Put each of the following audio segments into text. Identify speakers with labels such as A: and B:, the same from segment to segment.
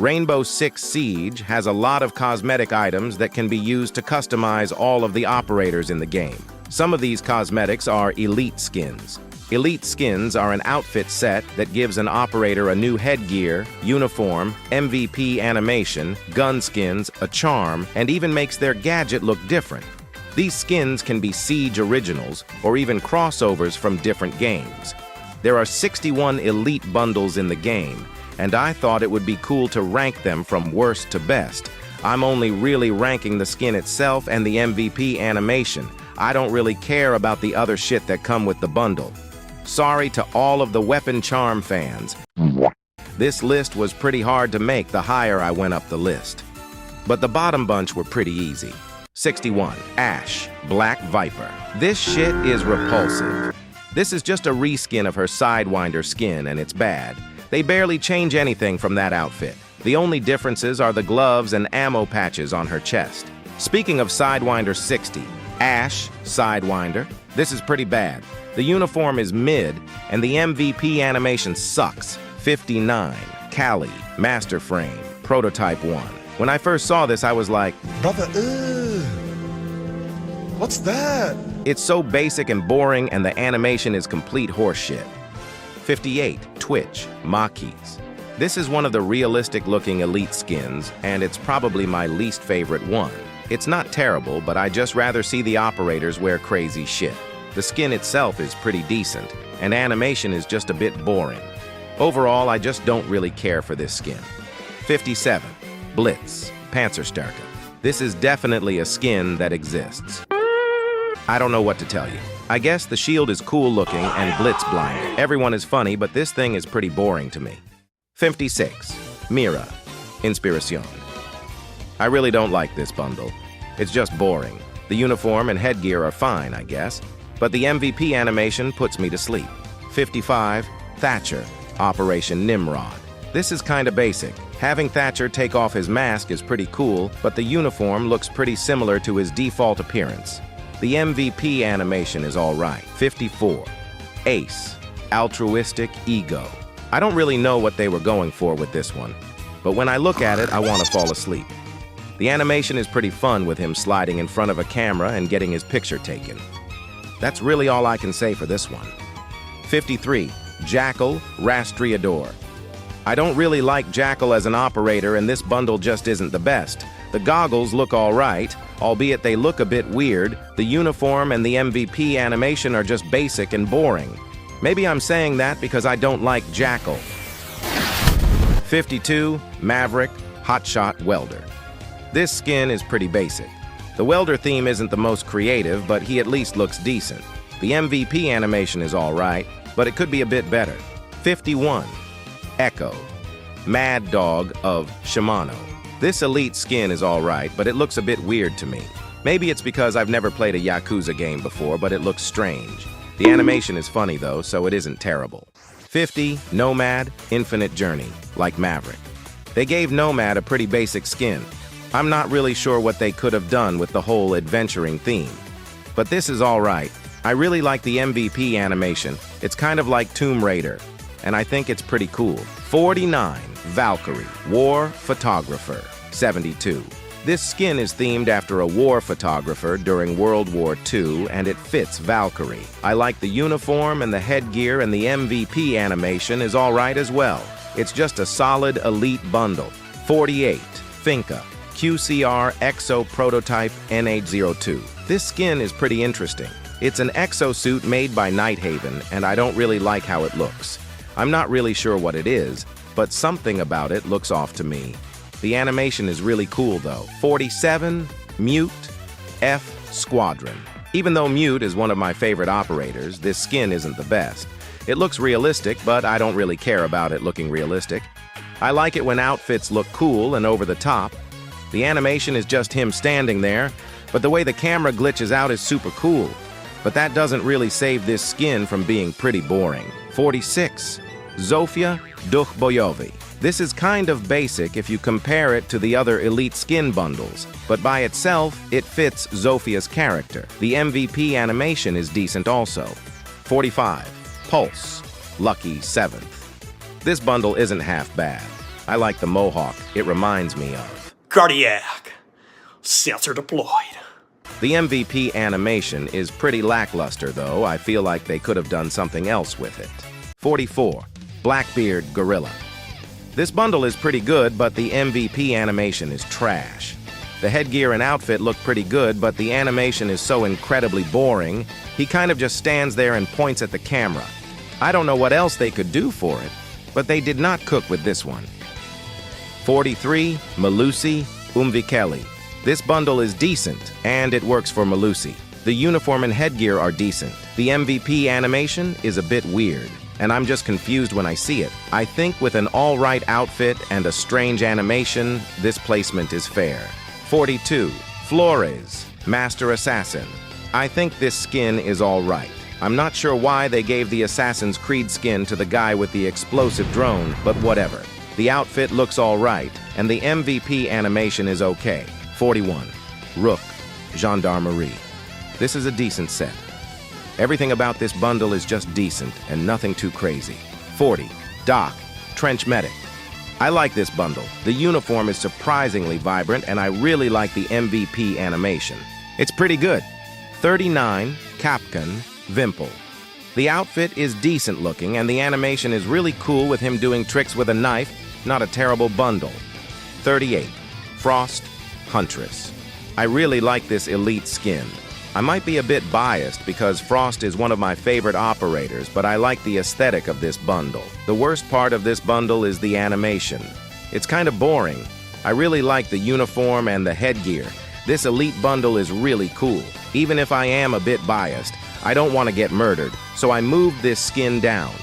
A: Rainbow Six Siege has a lot of cosmetic items that can be used to customize all of the operators in the game. Some of these cosmetics are elite skins. Elite skins are an outfit set that gives an operator a new headgear, uniform, MVP animation, gun skins, a charm, and even makes their gadget look different. These skins can be Siege originals or even crossovers from different games. There are 61 elite bundles in the game, and I thought it would be cool to rank them from worst to best. I'm only really ranking the skin itself and the MVP animation. I don't really care about the other shit that come with the bundle. Sorry to all of the weapon charm fans. This list was pretty hard to make the higher I went up the list. But the bottom bunch were pretty easy. 61. Ash, Black Viper. This shit is repulsive. This is just a reskin of her Sidewinder skin, and it's bad. They barely change anything from that outfit. The only differences are the gloves and ammo patches on her chest. Speaking of Sidewinder 60, Ash, Sidewinder, this is pretty bad. The uniform is mid, and the MVP animation sucks. 59, Kali, Master Frame, Prototype 1. When I first saw this, I was like,
B: Brother, what's that?
A: It's so basic and boring, and the animation is complete horseshit. 58, Twitch, Maquis. This is one of the realistic-looking elite skins, and it's probably my least favorite one. It's not terrible, but I just rather see the operators wear crazy shit. The skin itself is pretty decent, and animation is just a bit boring. Overall, I just don't really care for this skin. 57, Blitz, Panzerstärke. This is definitely a skin that exists. I don't know what to tell you. I guess the shield is cool looking and Blitz blinded. Everyone is funny, but this thing is pretty boring to me. 56, Mira, Inspiración. I really don't like this bundle. It's just boring. The uniform and headgear are fine, I guess, but the MVP animation puts me to sleep. 55, Thatcher, Operation Nimrod. This is kinda basic. Having Thatcher take off his mask is pretty cool, but the uniform looks pretty similar to his default appearance. The MVP animation is alright. 54, Ace, Altruistic Ego. I don't really know what they were going for with this one, but when I look at it, I want to fall asleep. The animation is pretty fun with him sliding in front of a camera and getting his picture taken. That's really all I can say for this one. 53, Jackal, Rastreador. I don't really like Jackal as an operator, and this bundle just isn't the best. The goggles look alright, albeit they look a bit weird. The uniform and the MVP animation are just basic and boring. Maybe I'm saying that because I don't like Jackal. 52, Maverick, Hotshot Welder. This skin is pretty basic. The welder theme isn't the most creative, but he at least looks decent. The MVP animation is alright, but it could be a bit better. 51, Echo, Mad Dog of Shimano. This elite skin is alright, but it looks a bit weird to me. Maybe it's because I've never played a Yakuza game before, but it looks strange. The animation is funny though, so it isn't terrible. 50, Nomad, Infinite Journey, like Maverick. They gave Nomad a pretty basic skin. I'm not really sure what they could have done with the whole adventuring theme. But this is alright. I really like the MVP animation. It's kind of like Tomb Raider, and I think it's pretty cool. 49, Valkyrie, War Photographer. 72. This skin is themed after a war photographer during World War II, and it fits Valkyrie. I like the uniform and the headgear, and the MVP animation is alright as well. It's just a solid elite bundle. 48, Finka, QCR Exo Prototype N802. This skin is pretty interesting. It's an exosuit made by Nighthaven, and I don't really like how it looks. I'm not really sure what it is, but something about it looks off to me. The animation is really cool though. 47, Mute, F Squadron. Even though Mute is one of my favorite operators, this skin isn't the best. It looks realistic, but I don't really care about it looking realistic. I like it when outfits look cool and over the top. The animation is just him standing there, but the way the camera glitches out is super cool. But that doesn't really save this skin from being pretty boring. 46, Zofia Duchboyovi. This is kind of basic if you compare it to the other elite skin bundles, but by itself, it fits Zofia's character. The MVP animation is decent also. 45, Pulse, Lucky 7th. This bundle isn't half bad. I like the mohawk. It reminds me of
B: Cardiac. Sensor deployed.
A: The MVP animation is pretty lackluster, though. I feel like they could have done something else with it. 44. Blackbeard Gorilla. This bundle is pretty good, but the MVP animation is trash. The headgear and outfit look pretty good, but the animation is so incredibly boring. He kind of just stands there and points at the camera. I don't know what else they could do for it, but they did not cook with this one. 43. Malusi Umvikeli. This bundle is decent, and it works for Malusi. The uniform and headgear are decent. The MVP animation is a bit weird, and I'm just confused when I see it. I think with an all-right outfit and a strange animation, this placement is fair. 42. Flores, Master Assassin. I think this skin is all right. I'm not sure why they gave the Assassin's Creed skin to the guy with the explosive drone, but whatever. The outfit looks all right, and the MVP animation is okay. 41. Rook, Gendarmerie. This is a decent set. Everything about this bundle is just decent and nothing too crazy. 40. Doc, Trench Medic. I like this bundle. The uniform is surprisingly vibrant, and I really like the MVP animation. It's pretty good. 39. Capcan, Vimple. The outfit is decent looking, and the animation is really cool with him doing tricks with a knife. Not a terrible bundle. 38. Frost, Huntress. I really like this elite skin. I might be a bit biased because Frost is one of my favorite operators, but I like the aesthetic of this bundle. The worst part of this bundle is the animation. It's kind of boring. I really like the uniform and the headgear. This elite bundle is really cool. Even if I am a bit biased, I don't want to get murdered, so I moved this skin down.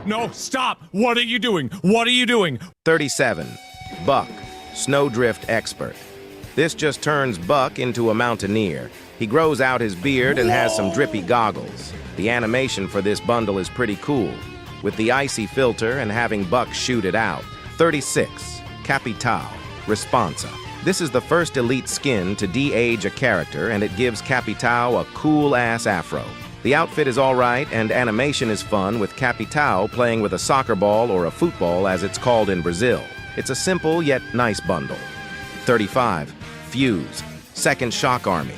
C: No, stop! What are you doing? What are you doing?
A: 37. Buck, Snowdrift Expert. This just turns Buck into a mountaineer. He grows out his beard and has some drippy goggles. The animation for this bundle is pretty cool, with the icy filter and having Buck shoot it out. 36. Capital, Responsa. This is the first elite skin to de-age a character, and it gives Capital a cool-ass afro. The outfit is alright, and animation is fun, with Capital playing with a soccer ball or a football as it's called in Brazil. It's a simple yet nice bundle. 35. Fuse, Second Shock Army.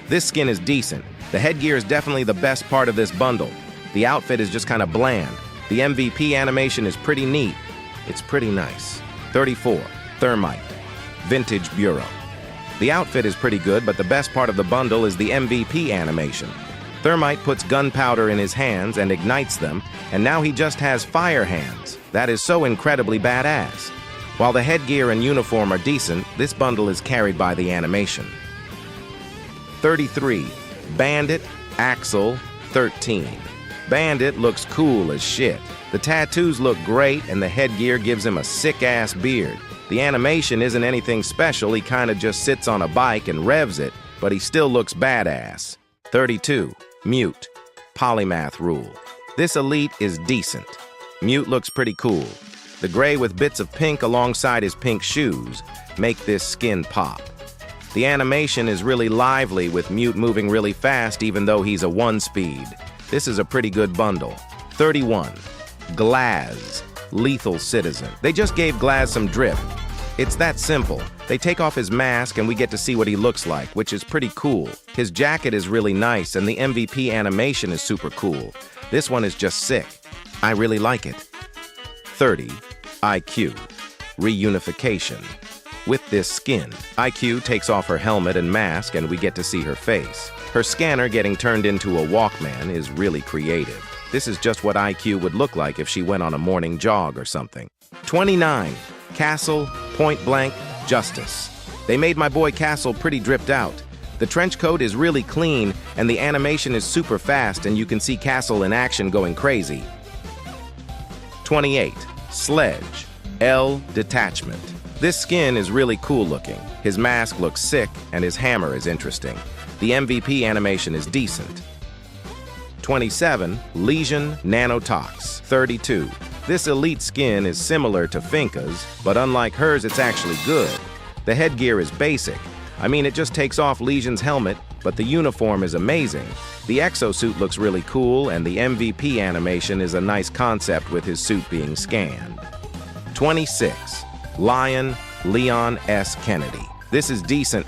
A: This skin is decent. The headgear is definitely the best part of this bundle. The outfit is just kind of bland. The MVP animation is pretty neat. It's pretty nice. 34. Thermite, Vintage Bureau. The outfit is pretty good, but the best part of the bundle is the MVP animation. Thermite puts gunpowder in his hands and ignites them, and now he just has fire hands. That is so incredibly badass. While the headgear and uniform are decent, this bundle is carried by the animation. 33. Bandit, Axel, 13. Bandit looks cool as shit. The tattoos look great, and the headgear gives him a sick-ass beard. The animation isn't anything special, he kinda just sits on a bike and revs it, but he still looks badass. 32. Mute, Polymath Rule. This elite is decent. Mute looks pretty cool. The gray with bits of pink alongside his pink shoes make this skin pop. The animation is really lively with Mute moving really fast even though he's a 1-speed. This is a pretty good bundle. 31. Glaz, Lethal Citizen. They just gave Glaz some drip. It's that simple. They take off his mask and we get to see what he looks like, which is pretty cool. His jacket is really nice and the MVP animation is super cool. This one is just sick. I really like it. 30. IQ, Reunification. With this skin, IQ takes off her helmet and mask and we get to see her face. Her scanner getting turned into a Walkman is really creative. This is just what IQ would look like if she went on a morning jog or something. 29. Castle, Point Blank, Justice. They made my boy Castle pretty dripped out. The trench coat is really clean and the animation is super fast and you can see Castle in action going crazy. 28. Sledge, L Detachment. This skin is really cool looking. His mask looks sick and his hammer is interesting. The MVP animation is decent. 27. Lesion Nanotox, 32. This elite skin is similar to Finka's, but unlike hers, it's actually good. The headgear is basic. I mean, it just takes off Legion's helmet, but the uniform is amazing. The exosuit looks really cool, and the MVP animation is a nice concept with his suit being scanned. 26. Lion Leon S. Kennedy. This is decent.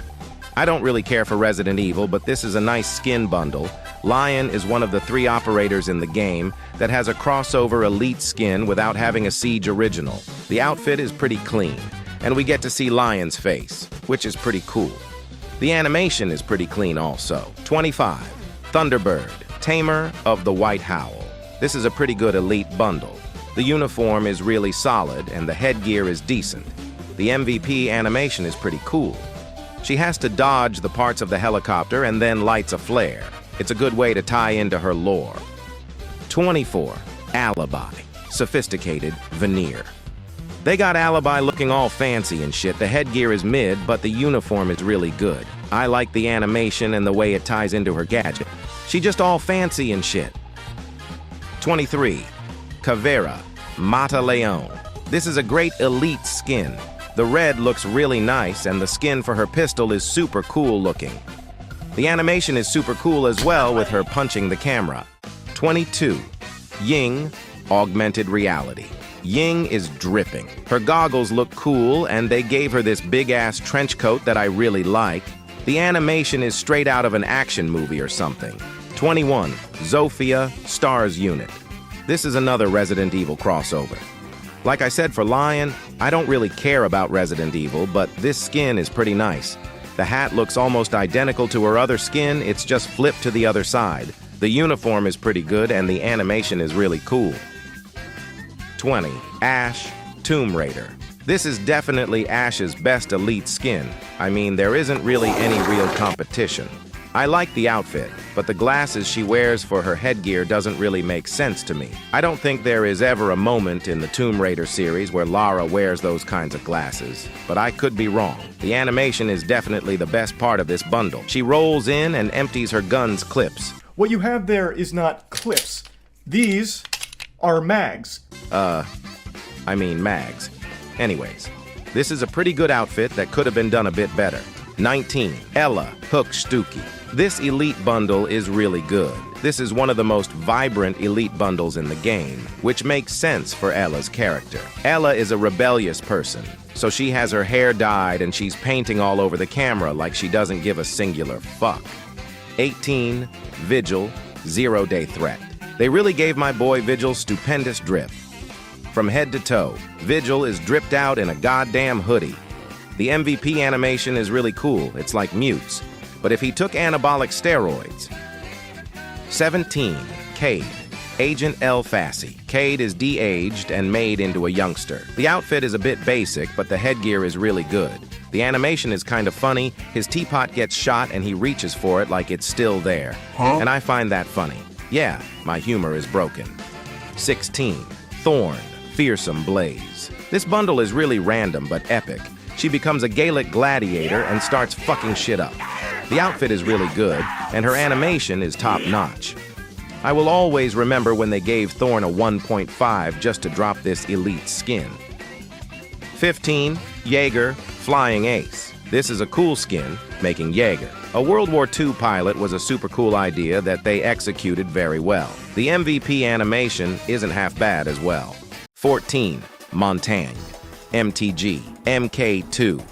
A: I don't really care for Resident Evil, but this is a nice skin bundle. Lion is one of the 3 operators in the game that has a crossover elite skin without having a Siege original. The outfit is pretty clean, and we get to see Lion's face, which is pretty cool. The animation is pretty clean also. 25. Thunderbird, Tamer of the White Howl. This is a pretty good elite bundle. The uniform is really solid, and the headgear is decent. The MVP animation is pretty cool. She has to dodge the parts of the helicopter and then lights a flare. It's a good way to tie into her lore. 24. Alibi, Sophisticated Veneer. They got Alibi looking all fancy and shit. The headgear is mid, but the uniform is really good. I like the animation and the way it ties into her gadget. She just all fancy and shit. 23. Caveira, Mata Leon. This is a great elite skin. The red looks really nice, and the skin for her pistol is super cool looking. The animation is super cool as well with her punching the camera. 22. Ying, Augmented Reality. Ying is dripping. Her goggles look cool, and they gave her this big-ass trench coat that I really like. The animation is straight out of an action movie or something. 21. Zofia, Stars Unit. This is another Resident Evil crossover. Like I said for Lion, I don't really care about Resident Evil, but this skin is pretty nice. The hat looks almost identical to her other skin, it's just flipped to the other side. The uniform is pretty good, and the animation is really cool. 20. Ash, Tomb Raider. This is definitely Ash's best elite skin. I mean, there isn't really any real competition. I like the outfit, but the glasses she wears for her headgear doesn't really make sense to me. I don't think there is ever a moment in the Tomb Raider series where Lara wears those kinds of glasses, but I could be wrong. The animation is definitely the best part of this bundle. She rolls in and empties her gun's clips.
D: What you have there is not clips. These are mags.
A: I mean mags. Anyways, this is a pretty good outfit that could have been done a bit better. 19. Ella, Hook Stuki. This elite bundle is really good. This is one of the most vibrant elite bundles in the game, which makes sense for Ella's character. Ella is a rebellious person, so she has her hair dyed and she's painting all over the camera like she doesn't give a singular fuck. 18. Vigil, Zero Day Threat. They really gave my boy Vigil stupendous drip. From head to toe, Vigil is dripped out in a goddamn hoodie. The MVP animation is really cool, it's like Mutes, but if he took anabolic steroids. 17. Cade, Agent El Fassi. Cade is de-aged and made into a youngster. The outfit is a bit basic, but the headgear is really good. The animation is kind of funny, his teapot gets shot and he reaches for it like it's still there. And I find that funny. Yeah, my humor is broken. 16. Thorn, Fearsome Blaze. This bundle is really random but epic. She becomes a Gaelic gladiator and starts fucking shit up. The outfit is really good, and her animation is top-notch. I will always remember when they gave Thorn a 1.5 just to drop this elite skin. 15. Jaeger, Flying Ace. This is a cool skin, making Jaeger. A World War II pilot was a super cool idea that they executed very well. The MVP animation isn't half bad as well. 14. Montagne, MTG, MK2.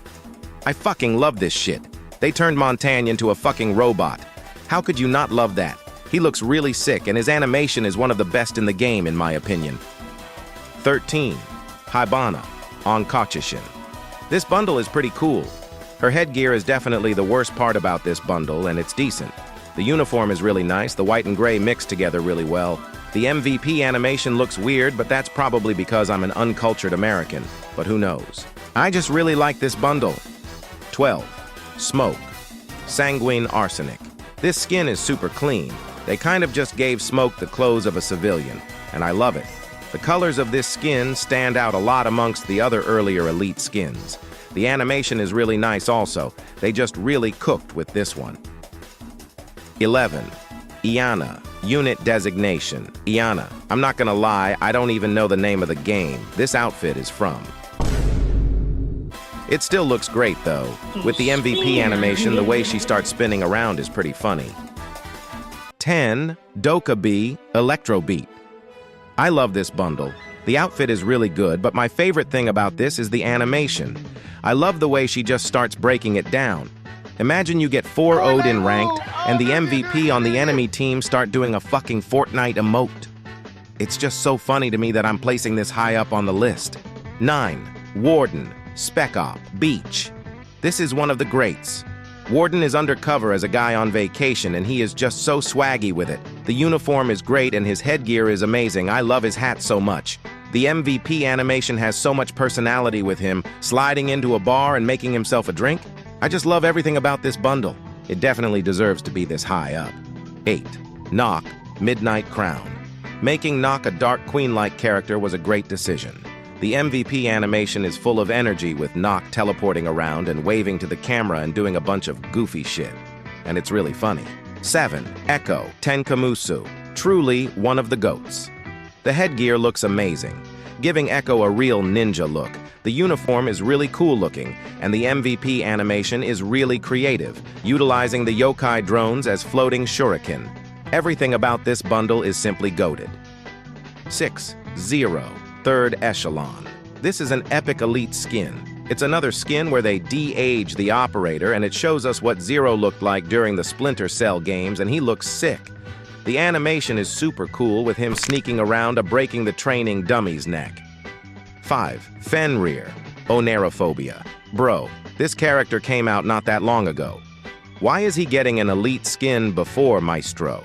A: I fucking love this shit. They turned Montagne into a fucking robot. How could you not love that? He looks really sick, and his animation is one of the best in the game, in my opinion. 13. Hibana, on Kochushin. This bundle is pretty cool. Her headgear is definitely the worst part about this bundle, and it's decent. The uniform is really nice, the white and gray mix together really well. The MVP animation looks weird, but that's probably because I'm an uncultured American, but who knows. I just really like this bundle. 12. Smoke, Sanguine Arsenic. This skin is super clean. They kind of just gave Smoke the clothes of a civilian, and I love it. The colors of this skin stand out a lot amongst the other earlier elite skins. The animation is really nice also. They just really cooked with this one. 11. Iana, Unit Designation. Iana. I'm not gonna lie, I don't even know the name of the game this outfit is from. It still looks great though. With the MVP animation, the way she starts spinning around is pretty funny. 10. Doka Bee, Electro Beat. I love this bundle. The outfit is really good, but my favorite thing about this is the animation. I love the way she just starts breaking it down. Imagine you get 4-0'd in ranked, and the MVP on the enemy team start doing a fucking Fortnite emote. It's just so funny to me that I'm placing this high up on the list. 9. Warden, Spec Op, Beach. This is one of the greats. Warden is undercover as a guy on vacation, and he is just so swaggy with it. The uniform is great, and his headgear is amazing. I love his hat so much. The MVP animation has so much personality with him, sliding into a bar and making himself a drink. I just love everything about this bundle. It definitely deserves to be this high up. 8. Nock, Midnight Crown. Making Nock a Dark Queen-like character was a great decision. The MVP animation is full of energy with Nock teleporting around and waving to the camera and doing a bunch of goofy shit. And it's really funny. 7. Echo, Tenkamusu. Truly one of the GOATs. The headgear looks amazing, giving Echo a real ninja look. The uniform is really cool looking, and the MVP animation is really creative, utilizing the yokai drones as floating shuriken. Everything about this bundle is simply goated. 6. Zero, Third Echelon. This is an epic elite skin. It's another skin where they de-age the operator, and it shows us what Zero looked like during the Splinter Cell games, and he looks sick. The animation is super cool with him sneaking around breaking the training dummy's neck. 5. Fenrir, Onerophobia. Bro, this character came out not that long ago. Why is he getting an elite skin before Maestro?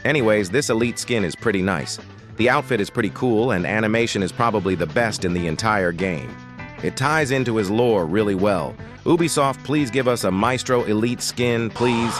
A: Anyways, this elite skin is pretty nice. The outfit is pretty cool, and animation is probably the best in the entire game. It ties into his lore really well. Ubisoft, please give us a Maestro elite skin, please.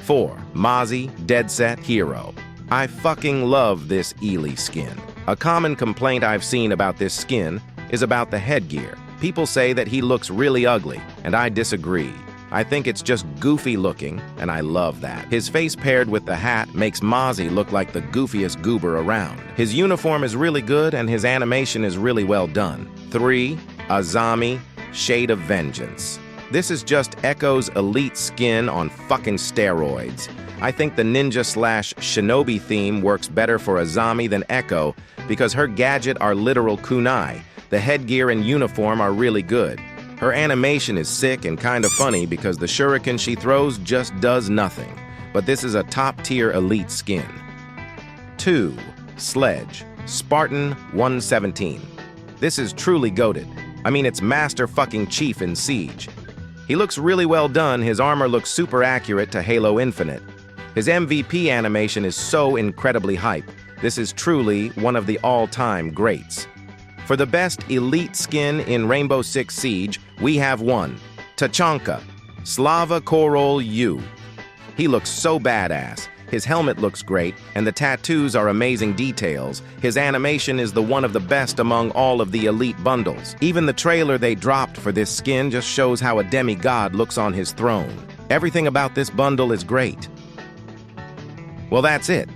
A: 4. Mozzie, Dead Set Hero. I fucking love this Ely skin. A common complaint I've seen about this skin is about the headgear. People say that he looks really ugly, and I disagree. I think it's just goofy looking, and I love that. His face paired with the hat makes Mozzie look like the goofiest goober around. His uniform is really good, and his animation is really well done. 3. Azami, Shade of Vengeance. This is just Echo's elite skin on fucking steroids. I think the ninja/shinobi theme works better for Azami than Echo because her gadget are literal kunai. The headgear and uniform are really good. Her animation is sick and kind of funny because the shuriken she throws just does nothing. But this is a top-tier elite skin. 2. Sledge, Spartan 117. This is truly goated. I mean, it's Master fucking Chief in Siege. He looks really well done. His armor looks super accurate to Halo Infinite. His MVP animation is so incredibly hype. This is truly one of the all-time greats. For the best elite skin in Rainbow Six Siege, we have one. Tachanka, Slava Korol U. He looks so badass. His helmet looks great, and the tattoos are amazing details. His animation is the one of the best among all of the elite bundles. Even the trailer they dropped for this skin just shows how a demigod looks on his throne. Everything about this bundle is great. Well, that's it.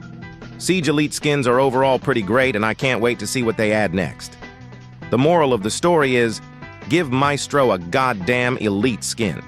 A: Siege Elite skins are overall pretty great, and I can't wait to see what they add next. The moral of the story is, give Maestro a goddamn elite skin.